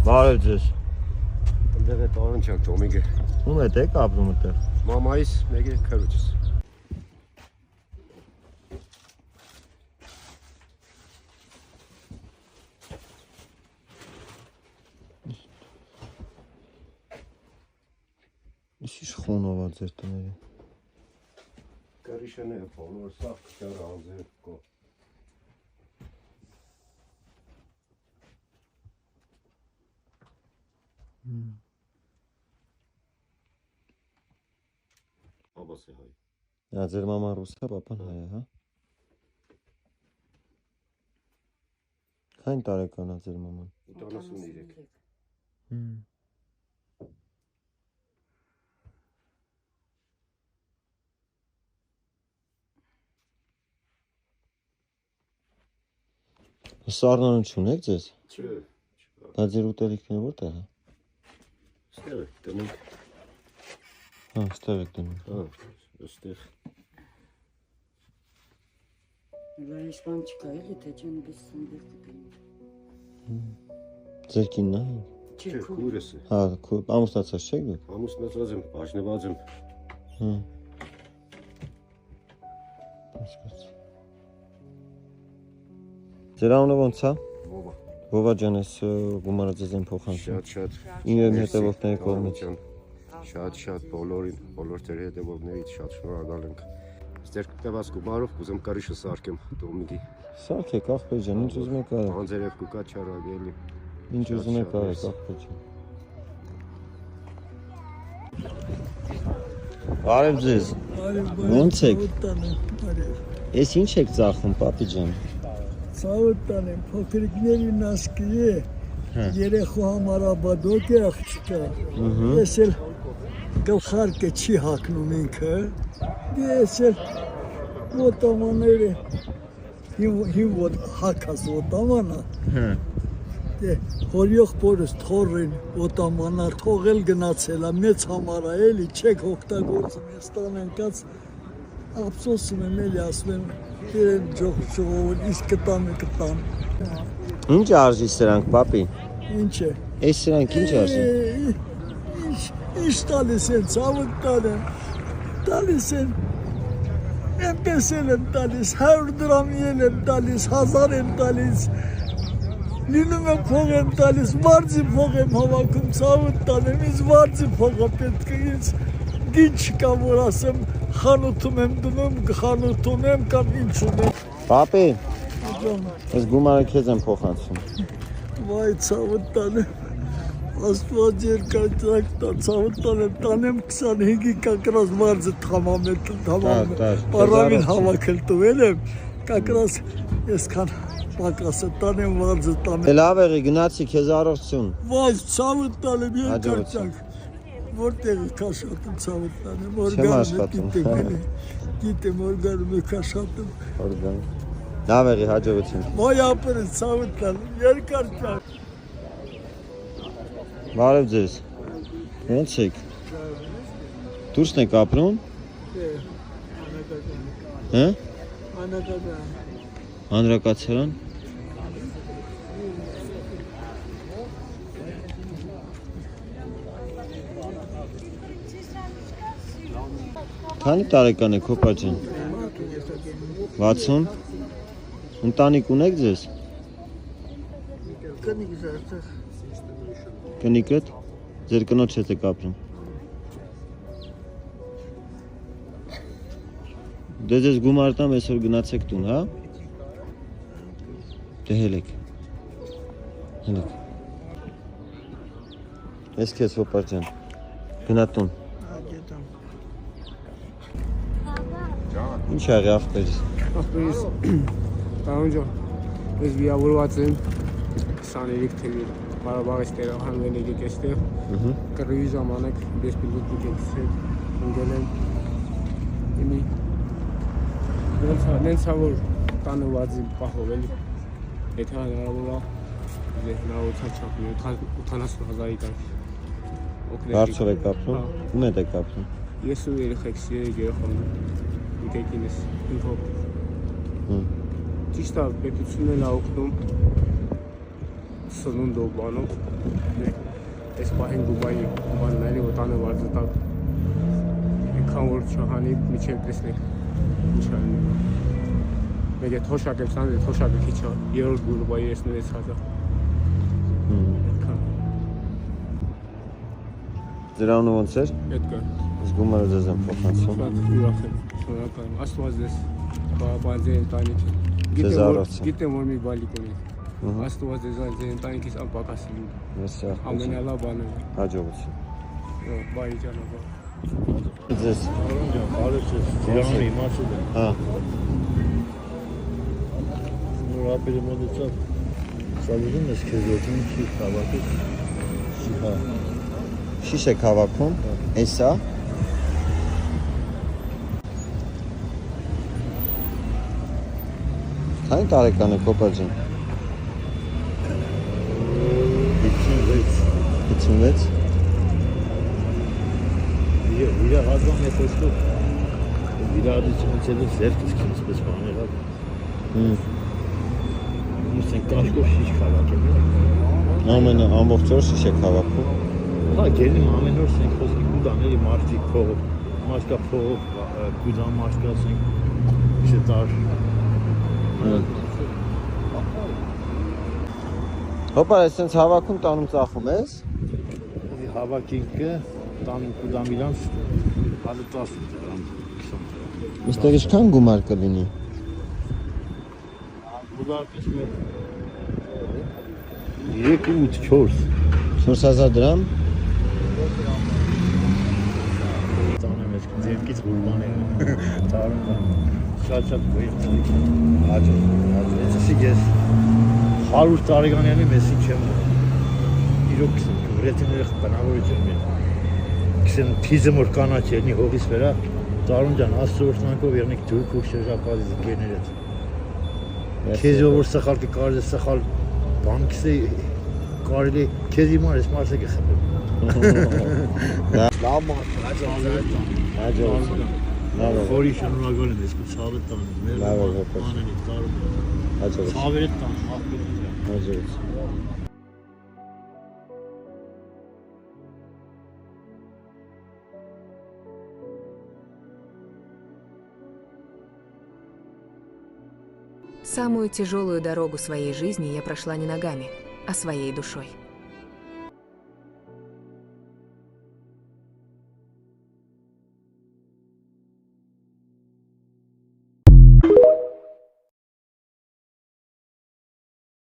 Բարև ձեզ։ Ընդեղ է տարանչակ Թոմիկը։ Ում հետ եք ապրում այդտեղ։ Մամայիս, մեկը քրոջս։ Ինչ խոնով է ձեր տները։ Կարիշան է բոլոր սաղ կար անձեր կո։ Բաբաս է հայ։ Նա ձեր մաման ռուս է, պապան հայ է, հա։ Քանի տարեկան է ձեր մաման։ 73։ Սառնանում չունեք ձեզ։ Չէ։ Բայց ձեր ուտելիքները որտեղ է։ Ստեղ տնենք։ Հա, ստեղ եք դնում։ Հա, ստեղ։ Լարիշվան չկա էլի, թե չեն բիսում դեպքում։ Ձեր կինն է։ Չէ, քուրս է։ Հա, ամուսնացած չեք դուք։ Ամուսնացած եմ, բաժնված եմ։ Հա։ Ձեր անունը ո՞նց է։ Վովա։ Վովա ջան, ես գումարը ձեզ եմ փոխանցում։ Շատ։ Իմ հետևորդների կողմից։ Շատ բոլորին, բոլոր ձեր հետևորդներից շատ շնորհակալ ենք։ Ձեր տված գումարով կուզեմ կարիշը սարքեմ Թոմիկի։ Սարքեք աղբեր ջան, ինչ ուզում եք արեք։ Անձերև կուկա չարագ էլի։ Ինչ ուզում եք արեք աղբեր ջան։ Բարև ձեզ։ Ո՞նց եք։ Էս ինչ եք ծախում, պապի ջան։ Սավտան եմ, փոքրիկներին ասկի է, երեխու համար աբադոկ է աղջիկա, ես էլ գլխարկը չի հակնում ինքը, ես էլ ոտամաները, հին հակաս ոտամանա, հորյող պորս թորին ոտամանա, թողել գնացել է, մեծ համար է էլի, չեք հոգտագործում, ես տանենկած, ափսոսում եմ էլի ասում եմ, Իրեն ժողովուրդ, իսկ կտան։ Ինչ արժի սրանք, պապի։ Ինչ է։ Այս սրանք ինչ արժի։ Ինչ տալիս են, ցավոտ տալիս են, էնպես էլ եմ տալիս, 100 դրամի էլ եմ տալիս, 1000 եմ տալիս, լինում եմ փող եմ տալիս, վարձի փող եմ հավաքում, ցավոտ տանեմ, ինձ վարձի փողը պետք է, ինձ դին չկա, որ ասեմ, խանութում եմ դնում, խանութում եմ կամ ինչում եմ։ Պապի, ես գումարը քեզ եմ փոխանցում։ Վայ, ցավոտ տանեմ, աստված երկայնակ տա, ցավոտ տանեմ, տանեմ 25-ի կակրաս վարձը պարավին հավաքել տուվել եմ, կակրաս եսքան պակասը տանեմ վարձը տանեմ։ Լավ եղի, գնացի, քեզ առողջություն։ Վայ, ցավոտ տանեմ, երկայնակ։ Որտեղ եք աշխատում ցավոտ տանեմ, օրգանում գիտեմ օրգանում եք աշխատում։ Լավ եղի, հաջողություն։ Ոյ ապրես ցավոտ տանեմ, երկար ճակ։ Բարև ձեզ։ Ո՞նց եք։ Դուրսն եք ապրում։ Հա։ Հանրակացարան։ Քանի տարեկան եք հոպա ջան։ 60։ Ընտանիք ունեք ձեզ։ Կնիկդ։ Ձեր կնոջ հետ եք ապրում։ Դե ձեզ գումար տամ, այսօր գնացեք տուն, հա։ Դե հելեք։ Ես քեզ հոպա ջան։ Գնա տուն։ Ինչ աղի աղբերս։ Աղբերս, տանոն ջան, ես վիրավորված եմ 23 թվի Ղարաբաղից տեղահանվել եկեք այստեղ, կռվի ժամանակ բեսպիլոտիկ եկից հետ ընկել եմ, իմի նենցա որ տանը վարձի պահով էլի, եթե հնարավոր է հնարավորության չափի 80,000-ի կարգ։ Հարցով եք ապրում, ում հետ եք ապրում։ Ես ու երեխեքս երեխան եկեկին ես ինքով։ Ճիշտ է, պետությունն էլ է օգնում, սնունդով բանով այս պահին Դուբայի բանների օտանը վարձտակ այնքան որ չհանի միջև տեսնեք ինչ անում մեկ է թոշակ եմ սան թոշակը քիչ է երրորդ Դուբայի 36,000 Դրանը ոնց էր։ Այդ կա Զգում եմ ձեզ եմ փոխանցում։ շատ ուրախ եմ շնորհակալ եմ Աստված ձեզ բանձե ընտանիք Ձեզ առողջ։ գիտեմ որ մի բալիկ ունի Աստված ձեզ ձեր ընտանիքից անպակաս լինի Մեսիա։ ամենալավ բանը Հաջողություն։ բայ ճանապարհ Ձեզ։ Իրանի իմացել եմ։ Հա։ Նոր ապերը մոտեցավ։ Սա ուզում ես քեզ օգնի չի հավաքես։ Հա։ Շիշ եք հավաքում։ Էսա։ Քանի տարեկան եք օպաջին։ 56 Իրա հազվան է խոսքով իրադությունից հետո ձերքս քինսպես բան եղավ։ Ես են կաշկով շիշ հավաքեմ։ Ամենը ամբողջ օր շիշ եք հավաքում։ Հա, գերնում ամեն օր սենք խոսքի կուդաների մարդիկ փողով, մաշկա փողով, կուդան մաշկա սենք շետար։ Հոպա, այսպես հավաքում տանում ծախում ես։ Հավաքինքը տանում կուդամ իրանց հալը 10 դրամ 20 Մստեղ ինչքան գումար կլինի։ Ուդարպես մեր 3-8-4 4000 դրամ։ Տանեմ ես ձերքից ուրբան եմ տարում շատ գույր հաջող ես 100 տարեկանյանի մեսի չեմ իրոք վրետիները բնավորություն են քսեն թիզը մոր կանաչ ելնի հողից վերա Տարուն ջան աստծո օրհնանքով եղնեք դուք ու շրջապատի զինկերներդ քեզ որ սխալ կկարես սխալ բանկսի կարելի քեզ իմար ես մարսը կխփեմ Լավ հաջողություն։ Լավ է։ Խորի շնորհակալ եմ ես ցավը տանում մեր Լավ է, հոպա։ անենի տարում Հաջողություն։ ցավերը տանում աղբյուրը Հաջողություն։ Самую тяжелую дорогу своей жизни я прошла не ногами, а своей душой.